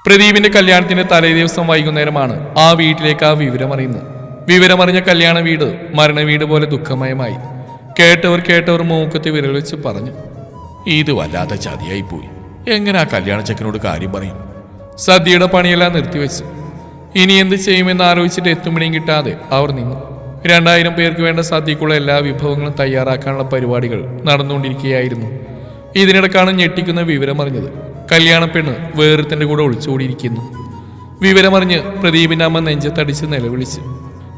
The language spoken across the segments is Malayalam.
പ്രദീപിന്റെ കല്യാണത്തിന്റെ തലേ ദിവസം വൈകുന്നേരമാണ് ആ വീട്ടിലേക്ക് ആ വിവരമറിയുന്നത്. വിവരമറിഞ്ഞ കല്യാണ വീട് മരണ വീട് പോലെ ദുഃഖമയമായി. കേട്ടവർ മൂക്കത്ത് വിരൽ വെച്ച് പറഞ്ഞു, ഇത് വല്ലാത്ത ചതിയായി പോയി. എങ്ങനെ ആ കല്യാണ ചെക്കനോട് കാര്യം പറയും? സദ്യയുടെ പണിയെല്ലാം നിർത്തിവെച്ചു. ഇനി എന്ത് ചെയ്യുമെന്ന് ആലോചിച്ചിട്ട് എത്തുമ്പോഴേയും കിട്ടാതെ അവർ നിന്നു. 2000 പേർക്ക് വേണ്ട സദ്യക്കുള്ള എല്ലാ വിഭവങ്ങളും തയ്യാറാക്കാനുള്ള പരിപാടികൾ നടന്നുകൊണ്ടിരിക്കുകയായിരുന്നു. ഇതിനിടക്കാണ് ഞെട്ടിക്കുന്ന വിവരമറിഞ്ഞത്. കല്യാണ പെണ്ണ് വേറൊരുത്തന്റെ കൂടെ ഒളിച്ചുകൂടിയിരിക്കുന്നു. വിവരമറിഞ്ഞ് പ്രദീപിന്റെ അമ്മ നെഞ്ചത്തടിച്ച് നിലവിളിച്ചു.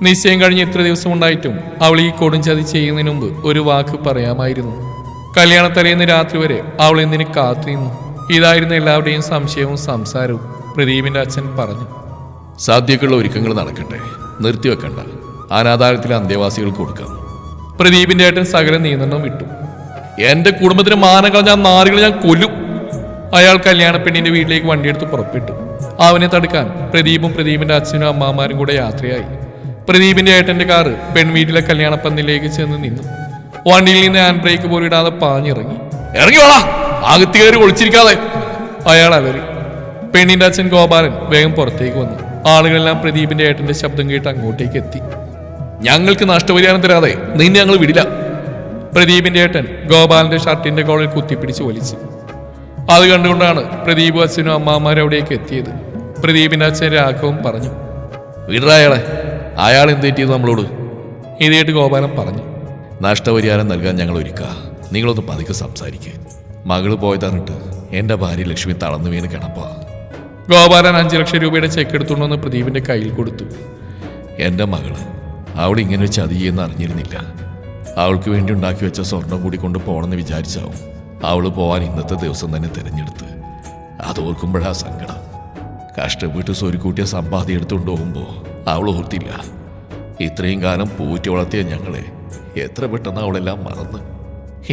നിശ്ചയം കഴിഞ്ഞ് ഇത്ര ദിവസം ഉണ്ടായിട്ടും അവൾ ഈ കൊടും ചതി ചെയ്യുന്നതിന് മുമ്പ് ഒരു വാക്ക് പറയാമായിരുന്നു. കല്യാണ തലേന്ന് രാത്രി വരെ അവൾ എന്തിന് കാത്തു നിന്നു? ഇതായിരുന്നു എല്ലാവരുടെയും സംശയവും സംസാരവും. പ്രദീപിന്റെ അച്ഛൻ പറഞ്ഞു, സദ്യക്കുള്ള ഒരുക്കങ്ങൾ നടക്കട്ടെ, നിർത്തിവെക്കണ്ട. അനാഥാലയത്തിലെ അന്തേവാസികൾക്ക് കൊടുക്കാം. പ്രദീപിന്റെ ഏട്ടൻ സകല നിയന്ത്രണം വിട്ടു. എന്റെ കുടുംബത്തിന് മാനങ്ങൾ ഞാൻ നാറുകളെ ഞാൻ കൊല്ലും. അയാൾ കല്യാണ പെണ്ണിന്റെ വീട്ടിലേക്ക് വണ്ടിയെടുത്ത് പുറപ്പെട്ടു. അവനെ തടുക്കാൻ പ്രദീപും പ്രദീപിന്റെ അച്ഛനും അമ്മാമാരും കൂടെ യാത്രയായി. പ്രദീപിന്റെ ഏട്ടന്റെ കാറ് പെൺവീട്ടിലെ കല്യാണപ്പന്തലിലേക്ക് ചെന്ന് നിന്നു. വണ്ടിയിൽ നിന്ന് ഹാൻഡ് ബ്രേക്ക് പോലും ഇടാതെ പാഞ്ഞിറങ്ങി. ഇറങ്ങി വേളാ, അകത്ത് കയറി ഒളിച്ചിരിക്കാതെ, അയാൾ അലറി. പെണ്ണിന്റെ അച്ഛൻ ഗോപാലൻ വേഗം പുറത്തേക്ക് വന്നു. ആളുകളെല്ലാം പ്രദീപിന്റെ ഏട്ടന്റെ ശബ്ദം കേട്ട് അങ്ങോട്ടേക്ക് എത്തി. ഞങ്ങൾക്ക് നഷ്ടപരിഹാരം തരാതെ നിന്നെ ഞങ്ങൾ വിടില്ല. പ്രദീപിന്റെ ഏട്ടൻ ഗോപാലന്റെ ഷർട്ടിന്റെ കോളിൽ കുത്തിപ്പിടിച്ച് വലിച്ചു. അത് കണ്ടുകൊണ്ടാണ് പ്രദീപ് അച്ഛനും അമ്മാമാരും അവിടേക്ക് എത്തിയത്. പ്രദീപിന്റെ അച്ഛൻ രാഘവൻ പറഞ്ഞു, വിടറ അയാൾ എന്ത് തെറ്റിയത് നമ്മളോട്? ഇത് കേട്ട് ഗോപാലൻ പറഞ്ഞു, നഷ്ടപരിഹാരം നൽകാൻ ഞങ്ങൾ ഒരുക്കുക. നിങ്ങളൊന്ന് പതുക്കെ സംസാരിക്കുക. മകള് പോയതാണിട്ട് എൻ്റെ ഭാര്യ ലക്ഷ്മി തളർന്നു വീണ് കിടപ്പാ. ഗോപാലൻ 5 ലക്ഷം രൂപയുടെ ചെക്ക് എടുത്തുകൊണ്ടുവന്ന് പ്രദീപിന്റെ കയ്യിൽ കൊടുത്തു. എൻ്റെ മകള് അവൾ ഇങ്ങനെ ചതി ചെയ്യുന്ന അറിഞ്ഞിരുന്നില്ല. അവൾക്ക് വേണ്ടി ഉണ്ടാക്കി വെച്ച സ്വർണം കൂടി കൊണ്ട് പോകണമെന്ന് വിചാരിച്ചാവും അവൾ പോവാൻ ഇന്നത്തെ ദിവസം തന്നെ തിരഞ്ഞെടുത്ത്. അതോർക്കുമ്പോഴാ സങ്കടം. കഷ്ടപ്പെട്ട് സ്വരുക്കൂട്ടിയ സമ്പാദ്യം എടുത്തുകൊണ്ട് പോകുമ്പോൾ അവൾ ഓർത്തില്ല. ഇത്രയും കാലം പൂറ്റി വളർത്തിയ ഞങ്ങളെ എത്ര പെട്ടെന്ന് അവളെല്ലാം മറന്ന്.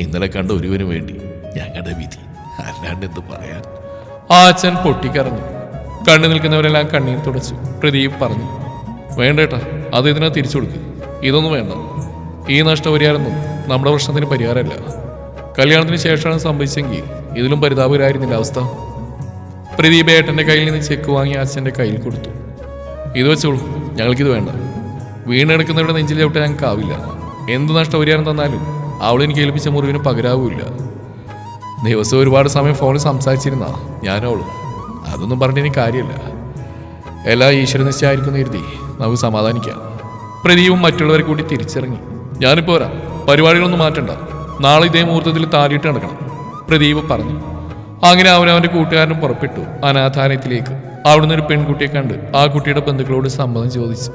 ഇന്നലെ കണ്ട ഒരുവന് വേണ്ടി ഞങ്ങളുടെ വിധി, അല്ലാണ്ട് എന്ത് പറയാൻ? ആ അച്ഛൻ പൊട്ടിക്കരഞ്ഞു. കണ്ടു നിൽക്കുന്നവരെല്ലാം കണ്ണീർ തുടച്ചു. പ്രദീപ് പറഞ്ഞു, വേണ്ടേട്ടാ, അത് ഇതിനെ തിരിച്ചു കൊടുക്കുക. ഇതൊന്നും വേണ്ട. ഈ നഷ്ടപരിഹാരമൊന്നും നമ്മുടെ പ്രശ്നത്തിന് പരിഹാരമല്ല. കല്യാണത്തിന് ശേഷമാണ് സംഭവിച്ചെങ്കിൽ ഇതിലും പരിതാപകരായിരുന്നില്ല അവസ്ഥ. പ്രദീപ് ഏട്ടന്റെ കയ്യിൽ നിന്ന് ചെക്ക് വാങ്ങി അച്ഛന്റെ കയ്യിൽ കൊടുത്തു. ഇത് വെച്ചോളൂ, ഞങ്ങൾക്കിത് വേണ്ട. വീണെടുക്കുന്നവരുടെ നെഞ്ചിൽ ചവിട്ടാൻ ഞങ്ങൾക്കാവില്ല. എന്ത് നഷ്ടപരിഹാരം തന്നാലും അവൾ എനിക്ക് ഏൽപ്പിച്ച മുറിവിന് പകരാവില്ല. ദിവസം ഒരുപാട് സമയം ഫോണിൽ സംസാരിച്ചിരുന്നാ ഞാനവളും. അതൊന്നും പറഞ്ഞിട്ട് എനിക്ക് കാര്യമില്ല. എല്ലാം ഈശ്വര നിശ്ചയമായിരിക്കുന്ന കരുതി നമുക്ക് സമാധാനിക്കാം. പ്രദീപും മറ്റുള്ളവരെ കൂടി തിരിച്ചിറങ്ങി. ഞാനിപ്പോൾ വരാം, പരിപാടികളൊന്നും മാറ്റണ്ട. നാളെ ഇതേ മുഹൂർത്തത്തിൽ താലിയിട്ട് നടക്കണം, പ്രദീപ് പറഞ്ഞു. അങ്ങനെ അവനവൻ്റെ കൂട്ടുകാരനും പുറപ്പെട്ടു അനാഥാലയത്തിലേക്ക്. അവിടുന്ന് ഒരു പെൺകുട്ടിയെ കണ്ട് ആ കുട്ടിയുടെ ബന്ധുക്കളോട് സമ്മതം ചോദിച്ചു.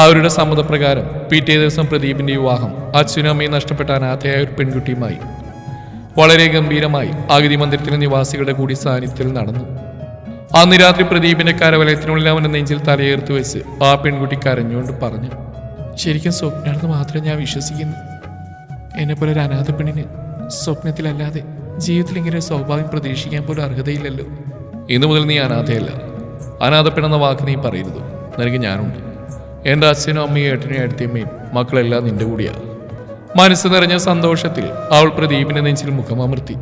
അവരുടെ സമ്മതപ്രകാരം പിറ്റേ ദിവസം പ്രദീപിന്റെ വിവാഹം അച്ഛനും അമ്മയും നഷ്ടപ്പെട്ട അനാഥയായ ഒരു പെൺകുട്ടിയുമായി വളരെ ഗംഭീരമായി അഗതി മന്ദിരത്തിലെ നിവാസികളുടെ കൂടി സാന്നിധ്യത്തിൽ നടന്നു. അന്ന് രാത്രി പ്രദീപിന്റെ കരവലയത്തിനുള്ളിൽ അവന്റെ നെഞ്ചിൽ തലയേർത്ത് വെച്ച് ആ പെൺകുട്ടി കരഞ്ഞുകൊണ്ട് പറഞ്ഞു, ശരിക്കും സ്വപ്നമാണെന്ന് മാത്രമേ ഞാൻ വിശ്വസിക്കുന്നു. എന്നെപ്പോലെ ഒരു അനാഥ പെണ്ണിന് സ്വപ്നത്തിലല്ലാതെ ജീവിതത്തിൽ ഇങ്ങനെ ഒരു സൗഭാഗ്യം പ്രതീക്ഷിക്കാൻ പോലും അർഹതയില്ലല്ലോ. ഇന്നു മുതൽ നീ അനാഥയല്ല. അനാഥ പെണ്ണെന്ന വാക്ക് നീ പറയരുത്. നിനക്ക് ഞാനുണ്ട്. എൻ്റെ അച്ഛനും അമ്മയും ഏട്ടനും ഏട്ടത്തിയമ്മയും മക്കളെല്ലാം നിന്റെ കൂടിയാണ്. മനസ്സ് നിറഞ്ഞ സന്തോഷത്തിൽ അവൾ പ്രദീപിന്റെ നെഞ്ചിൽ മുഖമമർത്തി.